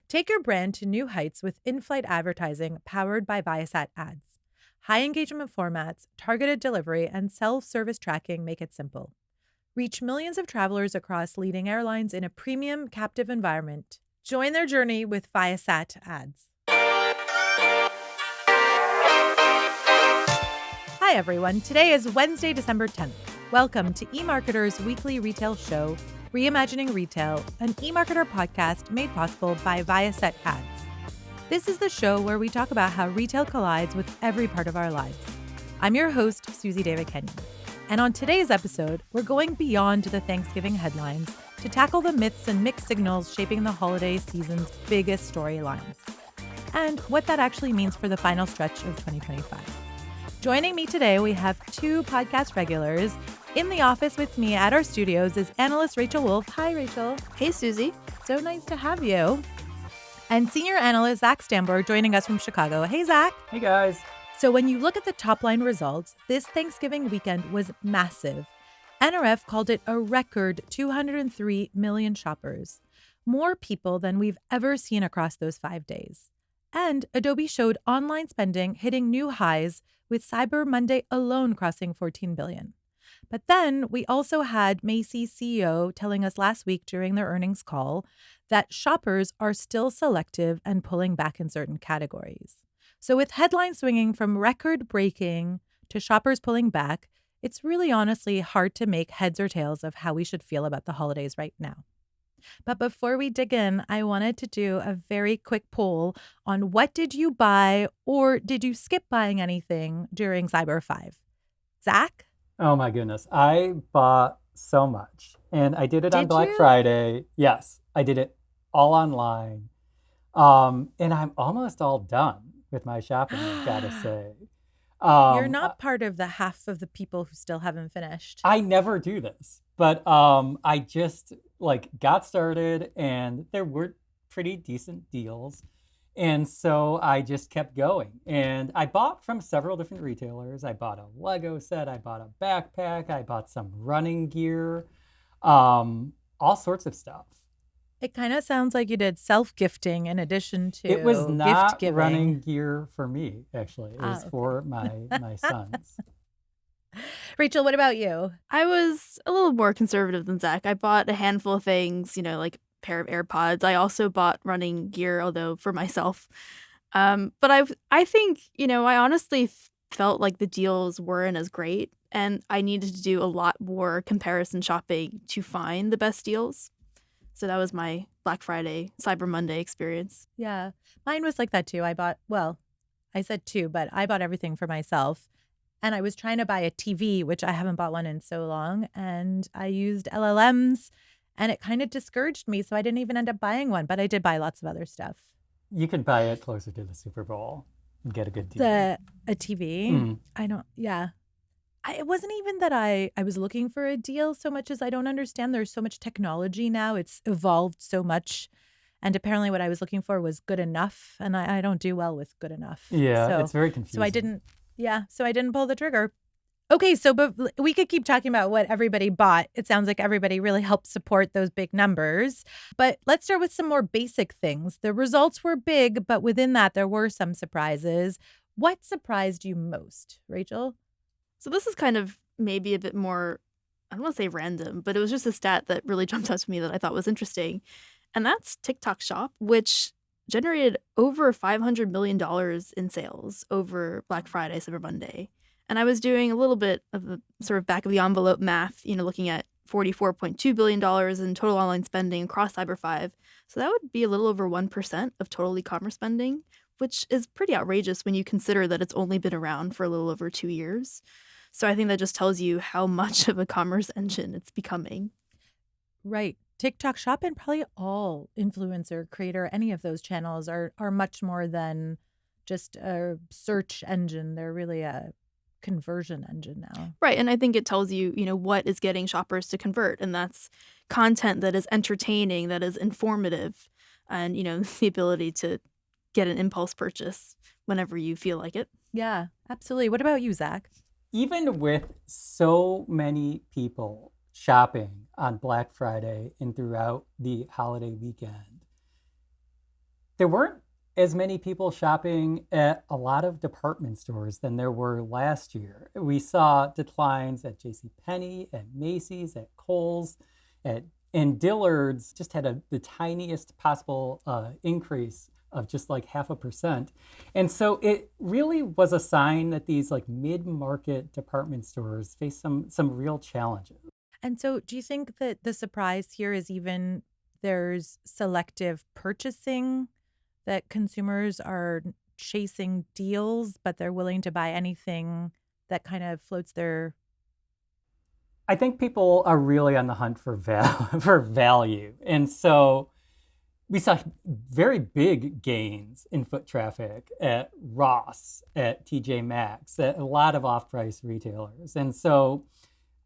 Take your brand to new heights with in-flight advertising powered by Viasat Ads. High engagement formats, targeted delivery, and self-service tracking make it simple. Reach millions of travelers across leading airlines in a premium, captive environment. Join their journey with Viasat Ads. Hi, everyone. Today is Wednesday, December 10th. Welcome to eMarketer's weekly retail show, Reimagining Retail, an eMarketer podcast made possible by Viasat Ads. This is the show where we talk about how retail collides with every part of our lives. I'm your host, Suzy Davidkhanian. And on today's episode, we're going beyond the Thanksgiving headlines to tackle the myths and mixed signals shaping the holiday season's biggest storylines, and what that actually means for the final stretch of 2025. Joining me today, we have two podcast regulars. In the office with me at our studios is Analyst Rachel Wolff. Hi, Rachel. Hey, Suzy. So nice to have you. And Senior Analyst Zak Stambor joining us from Chicago. Hey, Zak. Hey, guys. So when you look at the top line results, this Thanksgiving weekend was massive. NRF called it a record 203 million shoppers, more people than we've ever seen across those 5 days. And Adobe showed online spending hitting new highs, with Cyber Monday alone crossing 14 billion. But then we also had Macy's CEO telling us last week during their earnings call that shoppers are still selective and pulling back in certain categories. So with headlines swinging from record-breaking to shoppers pulling back, it's really honestly hard to make heads or tails of how we should feel about the holidays right now. But before we dig in, I wanted to do a very quick poll on what did you buy or did you skip buying anything during Cyber 5? Zak? Oh my goodness. I bought so much. And I did it on Did Black you? Friday. Yes, I did it all online. And I'm almost all done with my shopping, I've got to say. You're not part of the half of the people who still haven't finished. I never do this, but I just got started and there were pretty decent deals. And so I just kept going. And I bought from several different retailers. I bought a Lego set, I bought a backpack, I bought some running gear, all sorts of stuff. It kind of sounds like you did self-gifting in addition to It was not gift-giving. running gear for me, actually. It was okay. for my sons. Rachel, what about you? I was a little more conservative than Zach. I bought a handful of things, like a pair of AirPods. I also bought running gear, although for myself. But I think, I honestly felt like the deals weren't as great, and I needed to do a lot more comparison shopping to find the best deals. So that was my Black Friday, Cyber Monday experience. Yeah, mine was like that too. I said two, but I bought everything for myself. And I was trying to buy a TV, which I haven't bought one in so long. And I used LLMs and it kind of discouraged me. So I didn't even end up buying one, but I did buy lots of other stuff. You can buy it closer to the Super Bowl and get a good deal. A TV? Mm. It wasn't even that I was looking for a deal so much as I don't understand. There's so much technology now. It's evolved so much. And apparently what I was looking for was good enough. And I don't do well with good enough. Yeah, it's very confusing. So I didn't pull the trigger. Okay, but we could keep talking about what everybody bought. It sounds like everybody really helped support those big numbers. But let's start with some more basic things. The results were big, but within that, there were some surprises. What surprised you most, Rachel? So this is kind of maybe a bit more, I don't want to say random, but it was just a stat that really jumped out to me that I thought was interesting. And that's TikTok Shop, which generated over $500 million in sales over Black Friday, Cyber Monday. And I was doing a little bit of the sort of back of the envelope math, looking at $44.2 billion in total online spending across Cyber 5. So that would be a little over 1% of total e-commerce spending, which is pretty outrageous when you consider that it's only been around for a little over 2 years. So I think that just tells you how much of a commerce engine it's becoming. Right. TikTok Shop and probably all influencer, creator, any of those channels are much more than just a search engine. They're really a conversion engine now. Right. And I think it tells you, what is getting shoppers to convert. And that's content that is entertaining, that is informative, and, the ability to get an impulse purchase whenever you feel like it. Yeah, absolutely. What about you, Zak? Even with so many people shopping on Black Friday and throughout the holiday weekend, there weren't as many people shopping at a lot of department stores than there were last year. We saw declines at JCPenney, at Macy's, at Kohl's, and Dillard's just had the tiniest possible increase of just like 0.5%. And so it really was a sign that these like mid-market department stores face some real challenges. And so, do you think that the surprise here is even there's selective purchasing, that consumers are chasing deals, but they're willing to buy anything that kind of floats their. I think people are really on the hunt for for value. And so we saw very big gains in foot traffic at Ross, at TJ Maxx, at a lot of off-price retailers. And so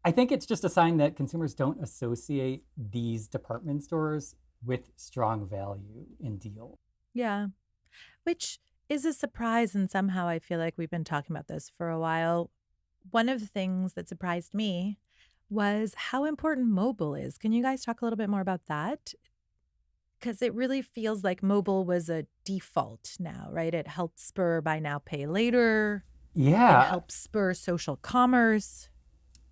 I think it's just a sign that consumers don't associate these department stores with strong value in deal. Yeah, which is a surprise. And somehow I feel like we've been talking about this for a while. One of the things that surprised me was how important mobile is. Can you guys talk a little bit more about that? Because it really feels like mobile was a default now, right? It helped spur buy now, pay later. It Yeah, helps spur social commerce.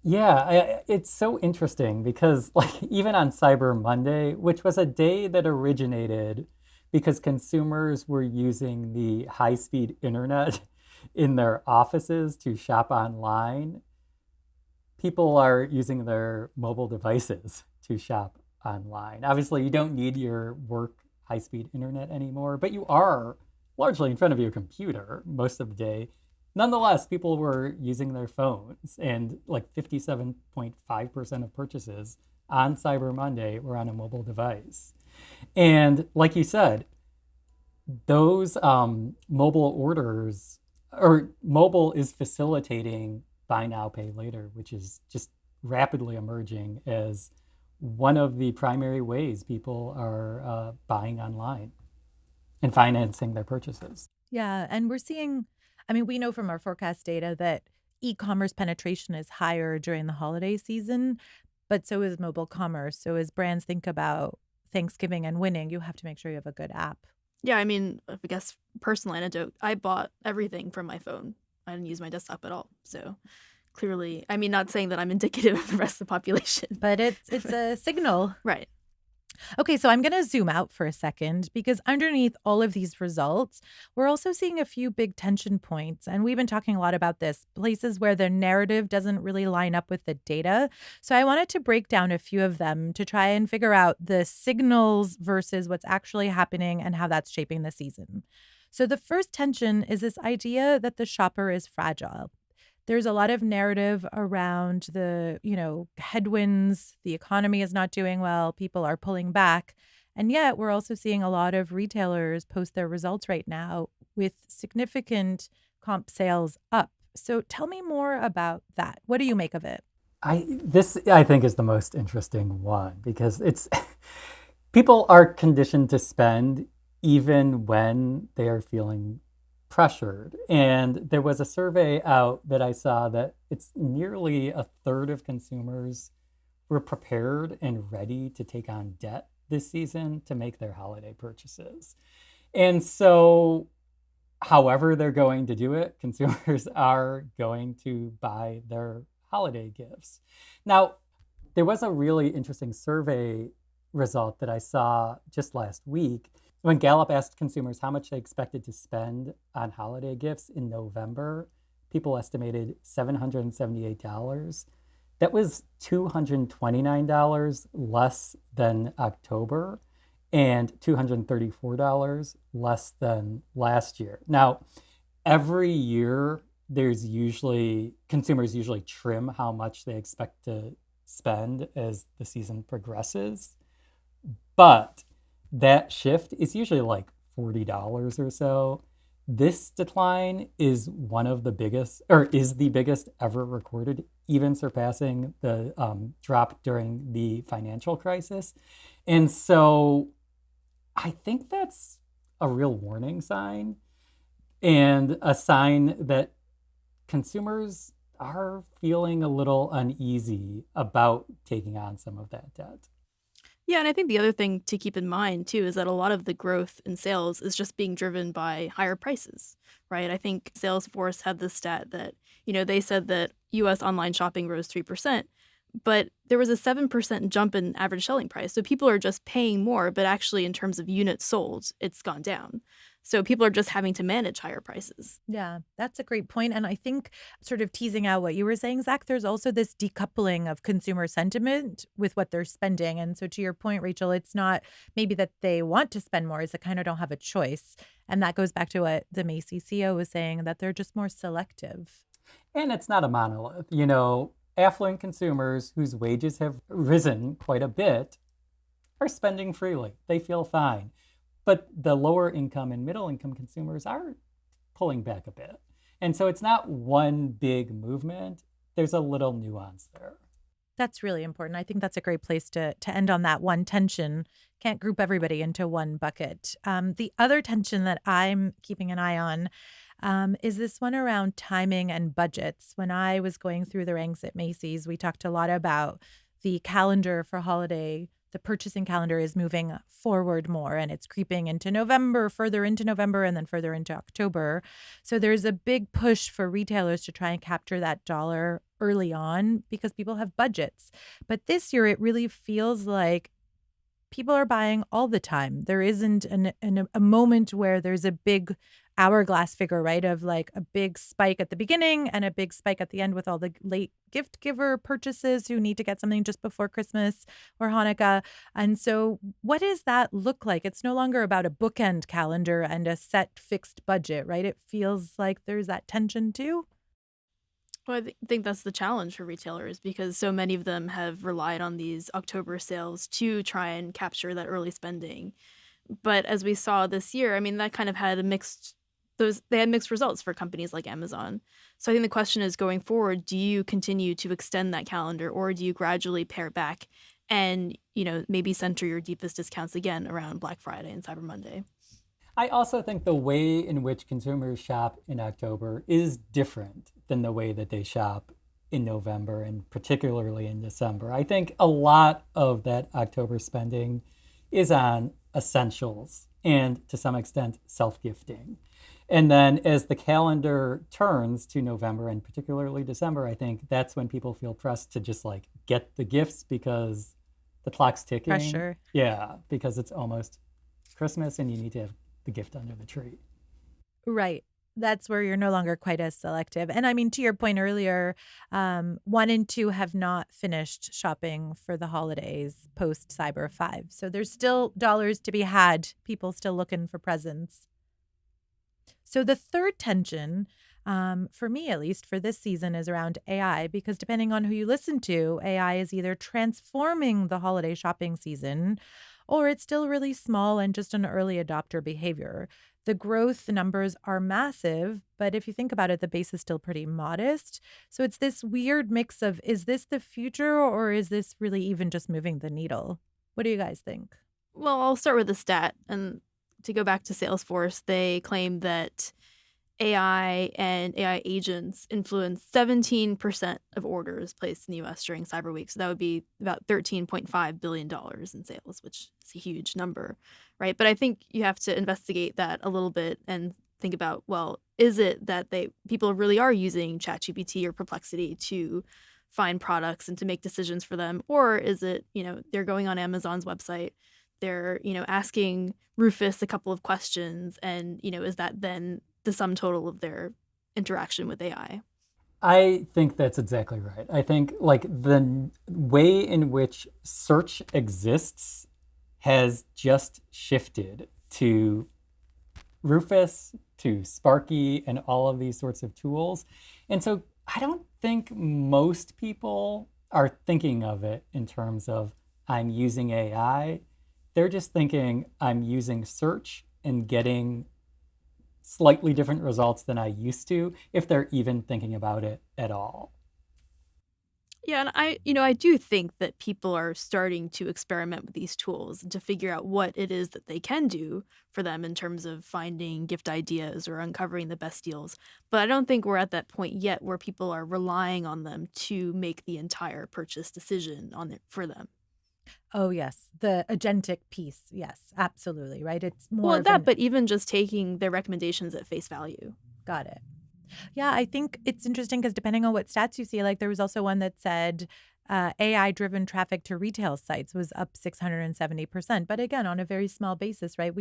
yeah, it's so interesting because like even on Cyber Monday, which was a day that originated because consumers were using the high-speed internet in their offices to shop online, people are using their mobile devices to shop online. Obviously, you don't need your work high-speed internet anymore, but you are largely in front of your computer most of the day. Nonetheless, people were using their phones, and like 57.5% of purchases on Cyber Monday were on a mobile device. And like you said, those mobile orders or mobile is facilitating buy now, pay later, which is just rapidly emerging as one of the primary ways people are buying online and financing their purchases. Yeah. And we're seeing, I mean, we know from our forecast data that e-commerce penetration is higher during the holiday season, but so is mobile commerce. So as brands think about Thanksgiving and winning, you have to make sure you have a good app. Yeah, I mean, I guess personal anecdote, I bought everything from my phone. I didn't use my desktop at all. So clearly, I mean, not saying that I'm indicative of the rest of the population. But it's a signal. Right. Okay, so I'm going to zoom out for a second because underneath all of these results, we're also seeing a few big tension points. And we've been talking a lot about this, places where the narrative doesn't really line up with the data. So I wanted to break down a few of them to try and figure out the signals versus what's actually happening and how that's shaping the season. So the first tension is this idea that the shopper is fragile. There's a lot of narrative around the, headwinds, the economy is not doing well, people are pulling back. And yet we're also seeing a lot of retailers post their results right now with significant comp sales up. So tell me more about that. What do you make of it? This I think is the most interesting one because it's people are conditioned to spend even when they are feeling pressured. And there was a survey out that I saw that it's nearly a third of consumers were prepared and ready to take on debt this season to make their holiday purchases. And so, however they're going to do it, consumers are going to buy their holiday gifts. Now, there was a really interesting survey result that I saw just last week when Gallup asked consumers how much they expected to spend on holiday gifts in November. People estimated $778. That was $229 less than October and $234 less than last year. Now, every year, consumers usually trim how much they expect to spend as the season progresses. But that shift is usually like $40 or so. This decline is one of the biggest, or is the biggest ever recorded, even surpassing the drop during the financial crisis. And so I think that's a real warning sign and a sign that consumers are feeling a little uneasy about taking on some of that debt. Yeah, and I think the other thing to keep in mind too is that a lot of the growth in sales is just being driven by higher prices, right? I think Salesforce had this stat that, they said that US online shopping rose 3%, but there was a 7% jump in average selling price. So people are just paying more, but actually in terms of units sold, it's gone down. So people are just having to manage higher prices. Yeah, that's a great point. And I think, sort of teasing out what you were saying, Zach, there's also this decoupling of consumer sentiment with what they're spending. And so, to your point, Rachel, it's not maybe that they want to spend more, it's they kind of don't have a choice. And that goes back to what the Macy's CEO was saying, that they're just more selective. And it's not a monolith. Affluent consumers whose wages have risen quite a bit are spending freely. They feel fine. But the lower income and middle income consumers are pulling back a bit. And so it's not one big movement. There's a little nuance there. That's really important. I think that's a great place to end on that one tension. Can't group everybody into one bucket. The other tension that I'm keeping an eye on is this one around timing and budgets. When I was going through the ranks at Macy's, we talked a lot about the calendar for holiday. The purchasing calendar is moving forward more, and it's creeping into November, further into November, and then further into October. So there's a big push for retailers to try and capture that dollar early on because people have budgets. But this year, it really feels like people are buying all the time. There isn't a moment where there's a big hourglass figure, right? Of like a big spike at the beginning and a big spike at the end with all the late gift giver purchases who need to get something just before Christmas or Hanukkah. And so what does that look like? It's no longer about a bookend calendar and a set fixed budget, right? It feels like there's that tension too. Well, I think that's the challenge for retailers because so many of them have relied on these October sales to try and capture that early spending. But as we saw this year, I mean, that kind of had they had mixed results for companies like Amazon. So I think the question is going forward, do you continue to extend that calendar or do you gradually pare back and, maybe center your deepest discounts again around Black Friday and Cyber Monday? I also think the way in which consumers shop in October is different than the way that they shop in November and particularly in December. I think a lot of that October spending is on essentials and to some extent self-gifting. And then as the calendar turns to November and particularly December, I think that's when people feel pressed to just like get the gifts because the clock's ticking. Pressure. Yeah, because it's almost Christmas and you need to have the gift under the tree. Right. That's where you're no longer quite as selective. And I mean, to your point earlier, 1 and 2 have not finished shopping for the holidays post Cyber 5. So there's still dollars to be had, people still looking for presents. So the third tension, for me at least, for this season is around AI, because depending on who you listen to, AI is either transforming the holiday shopping season or it's still really small and just an early adopter behavior. The growth numbers are massive, but if you think about it, the base is still pretty modest. So it's this weird mix of, is this the future or is this really even just moving the needle? What do you guys think? Well, I'll start with the stat. And to go back to Salesforce, they claim that AI and AI agents influenced 17% of orders placed in the US during Cyber Week. So that would be about $13.5 billion in sales, which is a huge number, right? But I think you have to investigate that a little bit and think about, well, is it that people really are using ChatGPT or Perplexity to find products and to make decisions for them? Or is it, they're going on Amazon's website, they're, asking Rufus a couple of questions, and, is that then the sum total of their interaction with AI? I think that's exactly right. I think like the way in which search exists has just shifted to Rufus, to Sparky, and all of these sorts of tools. And so I don't think most people are thinking of it in terms of I'm using AI. They're just thinking I'm using search and getting slightly different results than I used to, if they're even thinking about it at all. Yeah, and I do think that people are starting to experiment with these tools and to figure out what it is that they can do for them in terms of finding gift ideas or uncovering the best deals. But I don't think we're at that point yet where people are relying on them to make the entire purchase decision for them. Oh, yes. The agentic piece. Yes, absolutely. Right. It's more Well, of that, an, but even just taking their recommendations at face value. got it. Yeah, I think it's interesting because depending on what stats you see, like there was also one that said AI-driven traffic to retail sites was up 670%. But again, on a very small basis, right?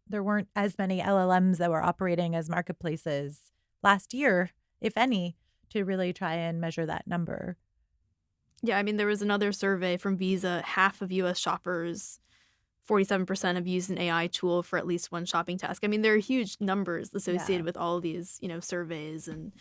There weren't as many LLMs that were operating as marketplaces last year, if any, to really try and measure that number. Yeah, I mean, there was another survey from Visa. Half of U.S. shoppers, 47% have used an AI tool for at least one shopping task. I mean, there are huge numbers associated with all of these, surveys and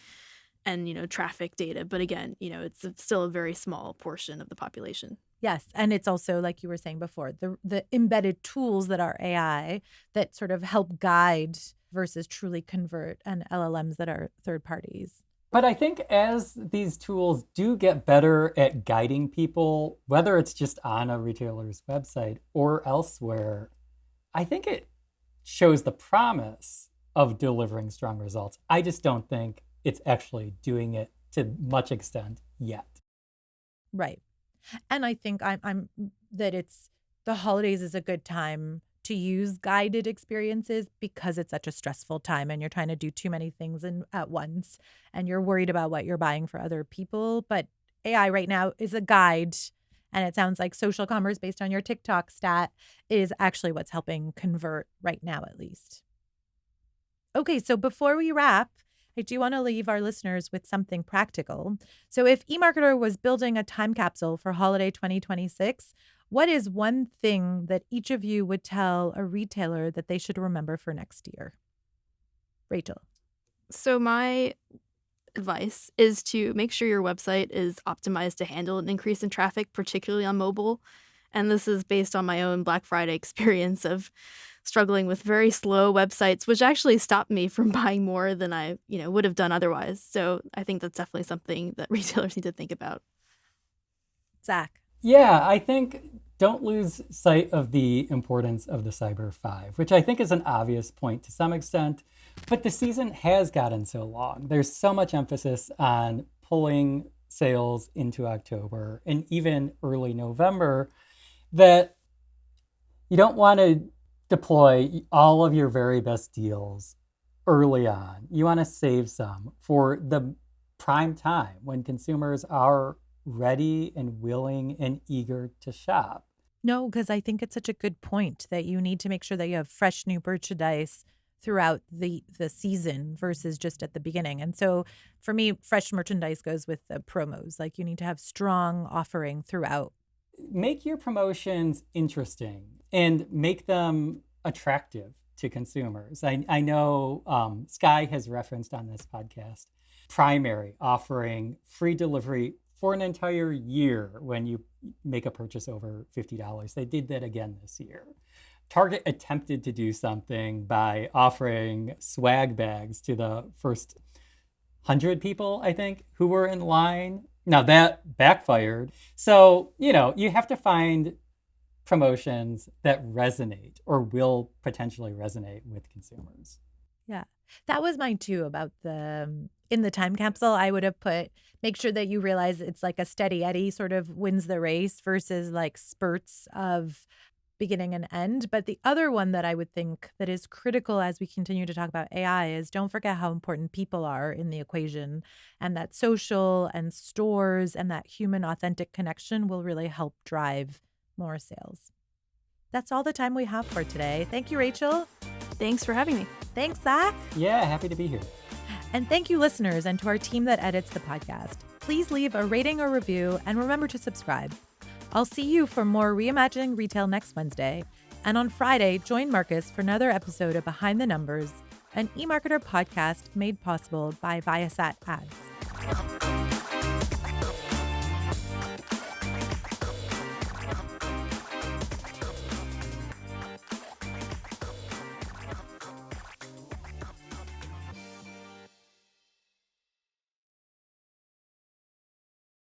traffic data. But again, it's still a very small portion of the population. Yes, and it's also like you were saying before, the embedded tools that are AI that sort of help guide versus truly convert, and LLMs that are third parties. But I think as these tools do get better at guiding people, whether it's just on a retailer's website or elsewhere, I think it shows the promise of delivering strong results. I just don't think it's actually doing it to much extent yet. Right. And I think I'm that it's the holidays is a good time to use guided experiences because it's such a stressful time and you're trying to do too many things at once and you're worried about what you're buying for other people. But AI right now is a guide. And it sounds like social commerce, based on your TikTok stat, is actually what's helping convert right now, at least. Okay, so before we wrap, I do want to leave our listeners with something practical. So if eMarketer was building a time capsule for holiday 2026, what is one thing that each of you would tell a retailer that they should remember for next year? Rachel. So my advice is to make sure your website is optimized to handle an increase in traffic, particularly on mobile. And this is based on my own Black Friday experience of struggling with very slow websites, which actually stopped me from buying more than I, would have done otherwise. So I think that's definitely something that retailers need to think about. Zach. Yeah, I think don't lose sight of the importance of the Cyber 5, which I think is an obvious point to some extent, but the season has gotten so long. There's so much emphasis on pulling sales into October and even early November that you don't want to deploy all of your very best deals early on. You want to save some for the prime time when consumers are ready and willing and eager to shop. No, because I think it's such a good point that you need to make sure that you have fresh new merchandise throughout the season versus just at the beginning. And so for me, fresh merchandise goes with the promos. Like you need to have strong offering throughout. Make your promotions interesting and make them attractive to consumers. I know Sky has referenced on this podcast Primary offering free delivery for an entire year when you make a purchase over $50. They did that again this year. Target attempted to do something by offering swag bags to the first 100 people, I think, who were in line. Now that backfired. So, you have to find promotions that resonate or will potentially resonate with consumers. Yeah, that was mine too about in the time capsule, I would have put, make sure that you realize it's like a steady Eddie sort of wins the race versus like spurts of beginning and end. But the other one that I would think that is critical as we continue to talk about AI is don't forget how important people are in the equation, and that social and stores and that human authentic connection will really help drive more sales. That's all the time we have for today. Thank you, Rachel. Thanks for having me. Thanks, Zach. Yeah, happy to be here. And thank you, listeners, and to our team that edits the podcast. Please leave a rating or review and remember to subscribe. I'll see you for more Reimagining Retail next Wednesday. And on Friday, join Marcus for another episode of Behind the Numbers, an eMarketer podcast made possible by Viasat Ads.